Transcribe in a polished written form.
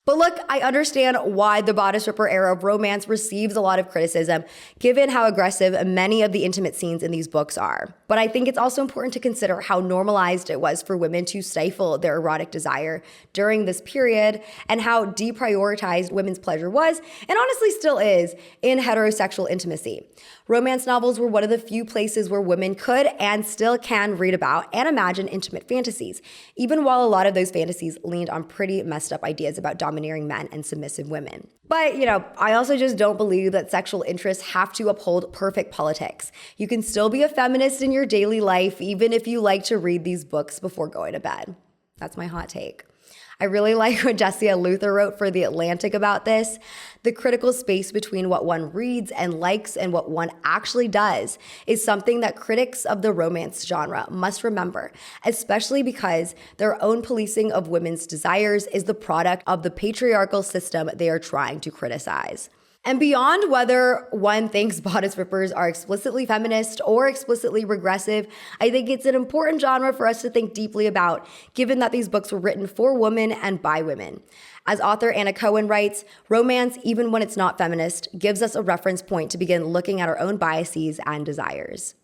But look, I understand why the bodice ripper era of romance receives a lot of criticism, given how aggressive many of the intimate scenes in these books are. But I think it's also important to consider how normalized it was for women to stifle their erotic desire during this period, and how deprioritized women's pleasure was, and honestly still is, in heterosexual intimacy. Romance novels were one of the few places where women could and still can read about and imagine intimate fantasies, even while a lot of those fantasies leaned on pretty messed up ideas about domineering men and submissive women. But, I also just don't believe that sexual interests have to uphold perfect politics. You can still be a feminist in your daily life, even if you like to read these books before going to bed. That's my hot take. I really like what Jessia Luther wrote for The Atlantic about this. The critical space between what one reads and likes and what one actually does is something that critics of the romance genre must remember, especially because their own policing of women's desires is the product of the patriarchal system they are trying to criticize. And beyond whether one thinks bodice rippers are explicitly feminist or explicitly regressive, I think it's an important genre for us to think deeply about, given that these books were written for women and by women. As author Anna Cohen writes, romance, even when it's not feminist, gives us a reference point to begin looking at our own biases and desires.